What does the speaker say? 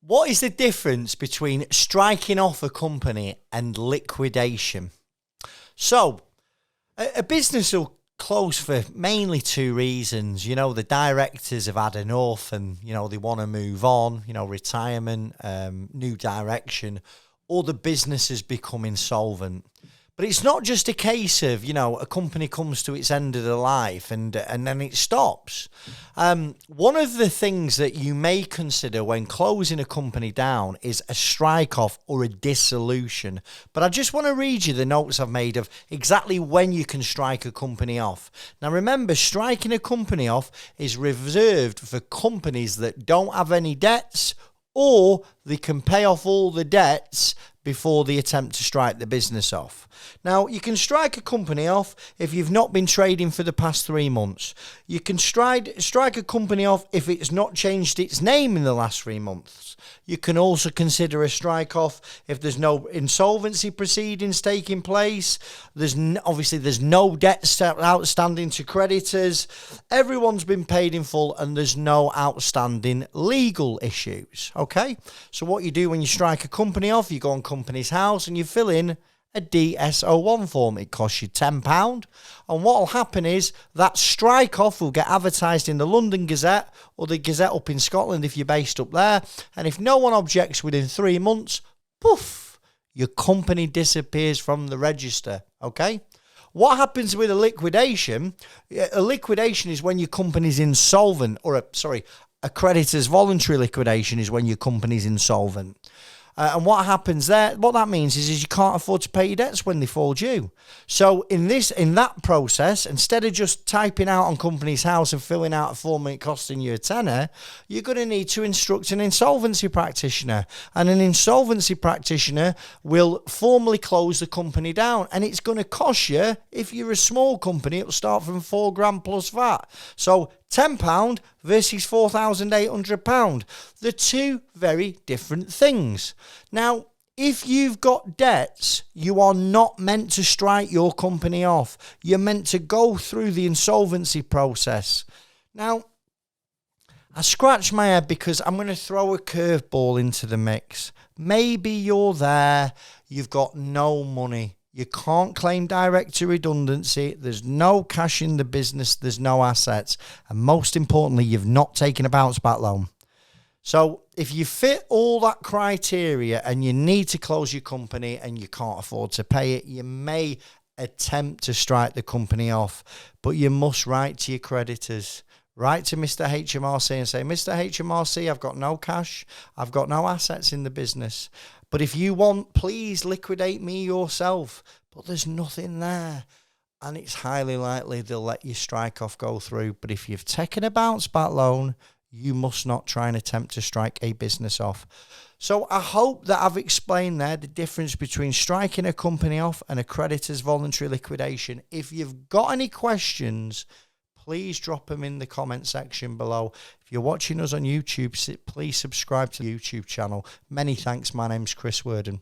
What is the difference between striking off a company and liquidation? So, a business will close for mainly two reasons. You know, the directors have had enough and, you know, they want to move on, you know, retirement, new direction, or the business has become insolvent. But it's not just a case of, you know, a company comes to its end of the life and then it stops. One of the things that you may consider when closing a company down is a strike-off or a dissolution. But I just want to read you the notes I've made of exactly when you can strike a company off. Now, remember, striking a company off is reserved for companies that don't have any debts, or they can pay off all the debts before they attempt to strike the business off. Now, you can strike a company off if you've not been trading for the past 3 months. You can strike a company off if it's not changed its name in the last 3 months. You can also consider a strike off if there's no insolvency proceedings taking place. Obviously there's no debt outstanding to creditors. Everyone's been paid in full and there's no outstanding legal issues. Okay? So what you do when you strike a company off, you go on Companies House and you fill in a DS01 form. It costs you £10. And what will happen is that strike off will get advertised in the London Gazette or the Gazette up in Scotland if you're based up there. And if no one objects within 3 months, poof, your company disappears from the register. Okay? What happens with a liquidation? A liquidation is when your company's insolvent, or a creditor's voluntary liquidation is when your company's insolvent. And what happens there, what that means is you can't afford to pay your debts when they fall due. So in that process, instead of just typing out on Companies House and filling out a form and it costing you a tenner, you're going to need to instruct an insolvency practitioner. And an insolvency practitioner will formally close the company down. And it's going to cost you, if you're a small company, it'll start from £4,000 plus VAT. So £10 versus £4,800. They're two very different things. Now, if you've got debts, you are not meant to strike your company off. You're meant to go through the insolvency process. Now, I scratch my head because I'm going to throw a curveball into the mix. Maybe you're there, you've got no money. You can't claim director redundancy. There's no cash in the business. There's no assets. And most importantly, you've not taken a bounce back loan. So if you fit all that criteria and you need to close your company and you can't afford to pay it, you may attempt to strike the company off. But you must write to your creditors. Write to Mr. HMRC and say, Mr. HMRC, I've got no cash. I've got no assets in the business. But if you want, please liquidate me yourself. But there's nothing there. And it's highly likely they'll let your strike off go through. But if you've taken a bounce back loan, you must not try and attempt to strike a business off. So I hope that I've explained there the difference between striking a company off and a creditor's voluntary liquidation. If you've got any questions, please drop them in the comment section below. If you're watching us on YouTube, please subscribe to the YouTube channel. Many thanks. My name's Chris Worden.